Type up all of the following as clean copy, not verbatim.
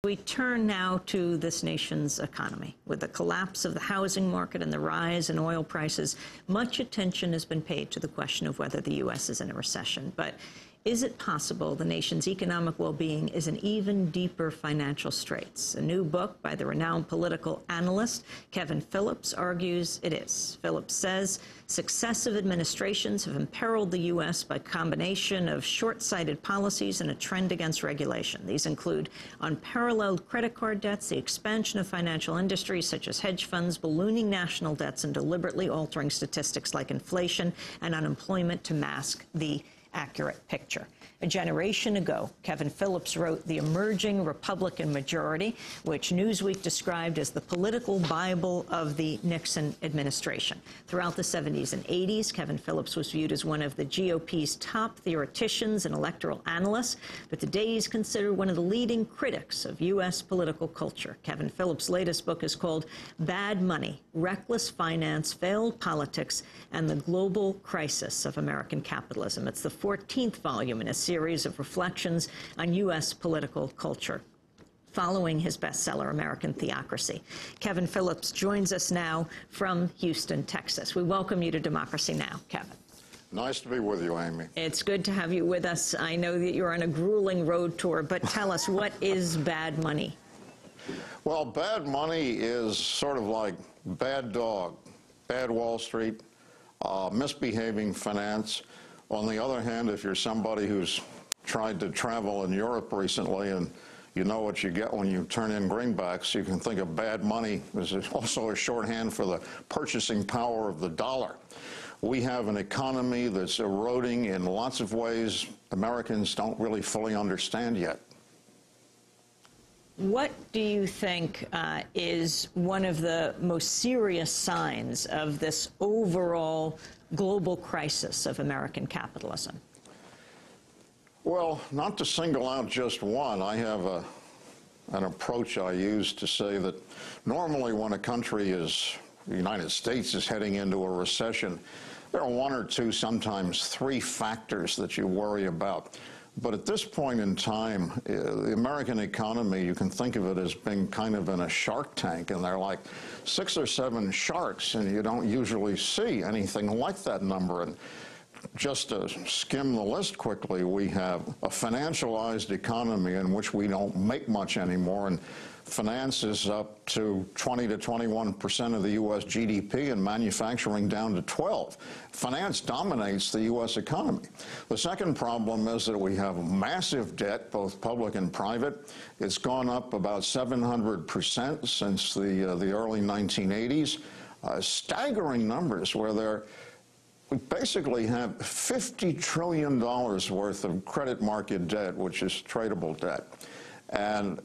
We turn now to this nation's economy. With the collapse of the housing market and the rise in oil prices, much attention has been paid to the question of whether the U.S. is in a recession. But is it possible the nation's economic well-being is in even deeper financial straits? A new book by the renowned political analyst Kevin Phillips argues it is. Phillips says successive administrations have imperiled the U.S. by a combination of short-sighted policies and a trend against regulation. These include unparalleled credit card debts, the expansion of financial industries such as hedge funds, ballooning national debts, and deliberately altering statistics like inflation and unemployment to mask the accurate picture. A generation ago, Kevin Phillips wrote The Emerging Republican Majority, which Newsweek described as the political Bible of the Nixon administration. Throughout the 70s and 80s, Kevin Phillips was viewed as one of the GOP's top theoreticians and electoral analysts, but today he's considered one of the leading critics of U.S. political culture. Kevin Phillips' latest book is called Bad Money, Reckless Finance, Failed Politics, and the Global Crisis of American Capitalism. It's the 14th volume in a series of reflections on U.S. political culture following his bestseller, American Theocracy. Kevin Phillips joins us now from Houston, Texas. We welcome you to Democracy Now!, Kevin. Nice to be with you, Amy. It's good to have you with us. I know that you're on a grueling road tour, but tell us, what is bad money? Well, bad money is sort of like bad dog, bad Wall Street, misbehaving finance. On the other hand, if you're somebody who's tried to travel in Europe recently and you know what you get when you turn in greenbacks, you can think of bad money as also a shorthand for the purchasing power of the dollar. We have an economy that's eroding in lots of ways Americans don't really fully understand yet. What do you think is one of the most serious signs of this overall global crisis of American capitalism? Well, not to single out just one, I have an approach I use to say that normally when a country is, the United States is heading into a recession, there are one or two, sometimes three factors that you worry about. But at this point in time, the American economy, you can think of it as being kind of in a shark tank, and there are like 6 or 7 sharks, and you don't usually see anything like that number. And just to skim the list quickly, we have a financialized economy in which we don't make much anymore, and finance is up to 20 to 21% of the U.S. GDP and manufacturing down to 12. Finance dominates the U.S. economy. The second problem is that we have massive debt, both public and private. It's gone up about 700% since the early 1980s. Staggering numbers where we basically have $50 trillion worth of credit market debt, which is tradable debt. And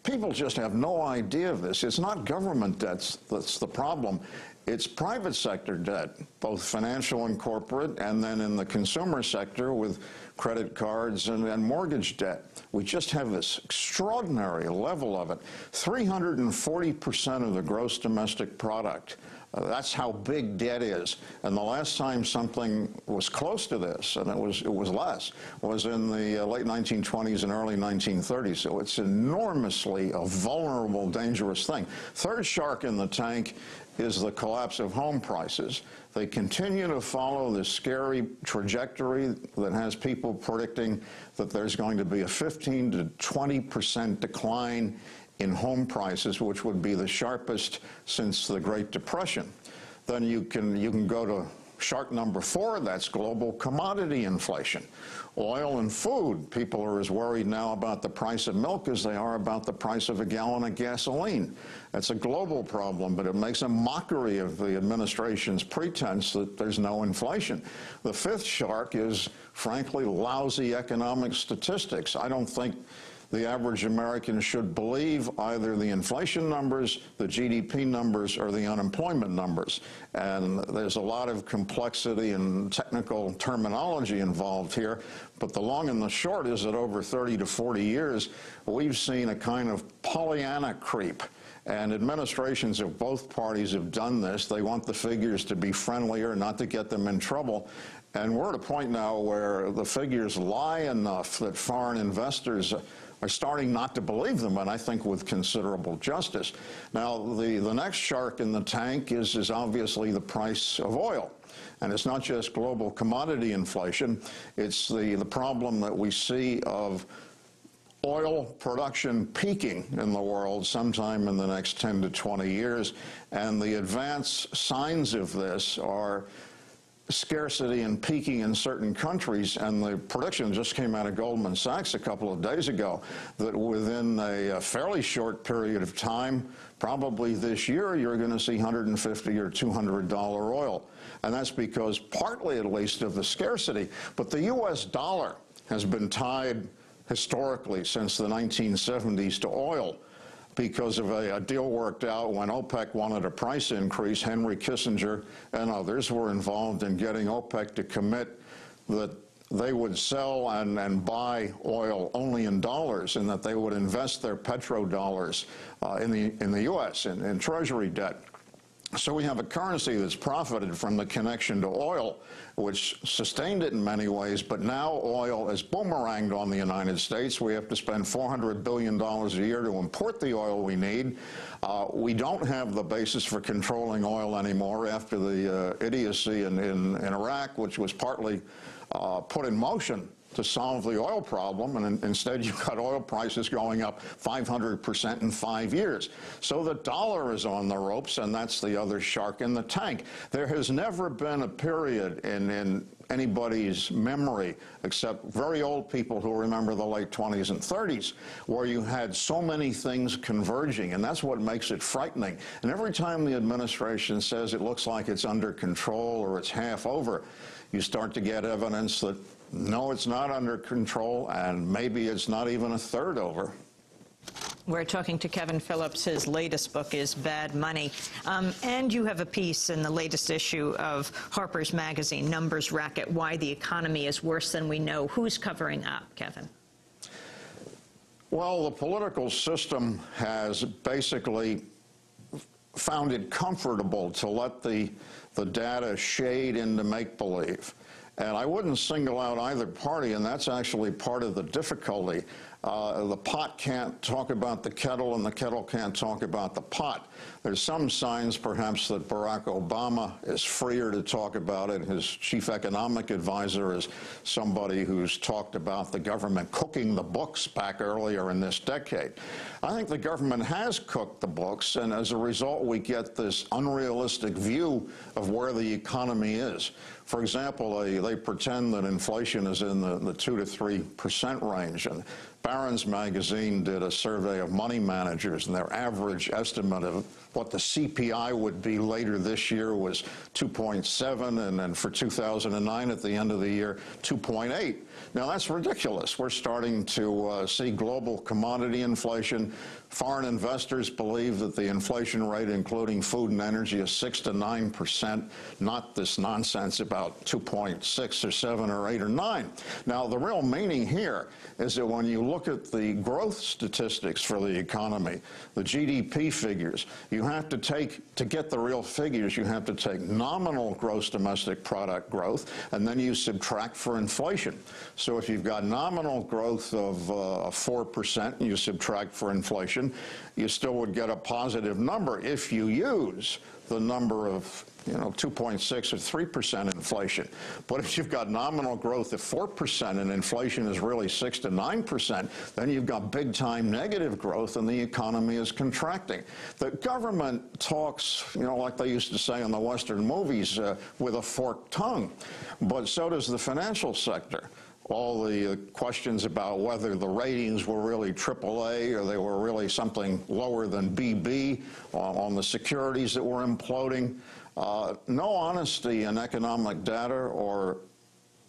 people just have no idea of this. It's not government debt that's the problem. It's private sector debt, both financial and corporate, and then in the consumer sector with credit cards and mortgage debt. We just have this extraordinary level of it. 340% of the gross domestic product. That's how big debt is. And the last time something was close to this, and it was less, was in the late 1920s and early 1930s. So it's enormously a vulnerable, dangerous thing. Third shark in the tank is the collapse of home prices. They continue to follow this scary trajectory that has people predicting that there's going to be a 15 to 20% decline in home prices, which would be the sharpest since the Great Depression. Then you can go to shark number 4, that's global commodity inflation. Oil and food, people are as worried now about the price of milk as they are about the price of a gallon of gasoline. That's a global problem, but it makes a mockery of the administration's pretense that there's no inflation. The fifth shark is, frankly, lousy economic statistics. I don't think the average American should believe either the inflation numbers, the GDP numbers, or the unemployment numbers. And there's a lot of complexity and technical terminology involved here. But the long and the short is that over 30 to 40 years, we've seen a kind of Pollyanna creep. And administrations of both parties have done this. They want the figures to be friendlier, not to get them in trouble. And we're at a point now where the figures lie enough that foreign investors are starting not to believe them, and I think with considerable justice. Now, the next shark in the tank is obviously the price of oil. And it's not just global commodity inflation, it's the problem that we see of oil production peaking in the world sometime in the next 10 to 20 years. And the advanced signs of this are scarcity and peaking in certain countries, and the prediction just came out of Goldman Sachs a couple of days ago that within a fairly short period of time, probably this year, you're going to see $150 or $200 oil. And that's because partly at least of the scarcity. But the U.S. dollar has been tied historically since the 1970s to oil, because of a deal worked out when OPEC wanted a price increase. Henry Kissinger and others were involved in getting OPEC to commit that they would sell and buy oil only in dollars, and that they would invest their petrodollars in the U.S. in Treasury debt. So we have a currency that's profited from the connection to oil, which sustained it in many ways, but now oil is boomeranged on the United States. We have to spend $400 billion a year to import the oil we need. We don't have the basis for controlling oil anymore after the idiocy in Iraq, which was partly put in motion to solve the oil problem, and instead you've got oil prices going up 500% in 5 years. So the dollar is on the ropes, and that's the other shark in the tank. There has never been a period in anybody's memory, except very old people who remember the late 20s and 30s, where you had so many things converging, and that's what makes it frightening. And every time the administration says it looks like it's under control or it's half over, you start to get evidence that no, it's not under control, and maybe it's not even a third over. We're talking to Kevin Phillips. His latest book is Bad Money. And you have a piece in the latest issue of Harper's Magazine, Numbers Racket, Why the Economy is Worse Than We Know. Who's covering up, Kevin? Well, the political system has basically found it comfortable to let the data shade into make-believe. And I wouldn't single out either party, and that's actually part of the difficulty. The pot can't talk about the kettle, and the kettle can't talk about the pot. There's some signs, perhaps, that Barack Obama is freer to talk about it. His chief economic advisor is somebody who's talked about the government cooking the books back earlier in this decade. I think the government has cooked the books, and as a result, we get this unrealistic view of where the economy is. For example, they pretend that inflation is in the 2 to 3% range, and Barron's magazine did a survey of money managers, and their average estimate of what the CPI would be later this year was 2.7, and then for 2009 at the end of the year, 2.8. Now, that's ridiculous. We're starting to see global commodity inflation. Foreign investors believe that the inflation rate, including food and energy, is 6 to 9%, not this nonsense about 2.6 or 7 or 8 or 9. Now, the real meaning here is that when you look at the growth statistics for the economy, the GDP figures, you have to to get the real figures, you have to take nominal gross domestic product growth, and then you subtract for inflation. So if you've got nominal growth of 4% and you subtract for inflation, you still would get a positive number if you use the number of 2.6 or 3% inflation. But if you've got nominal growth of 4% and inflation is really 6 to 9%, then you've got big-time negative growth and the economy is contracting. The government talks, like they used to say in the Western movies, with a forked tongue. But so does the financial sector. All the questions about whether the ratings were really AAA or they were really something lower than BB on the securities that were imploding. No honesty in economic data or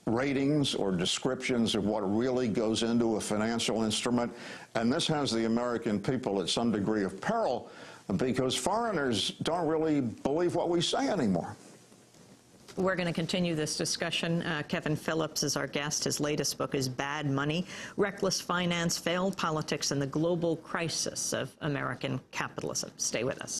ratings or descriptions of what really goes into a financial instrument. And this has the American people at some degree of peril because foreigners don't really believe what we say anymore. We're going to continue this discussion. Kevin Phillips is our guest. His latest book is Bad Money, Reckless Finance, Failed Politics, and the Global Crisis of American Capitalism. Stay with us.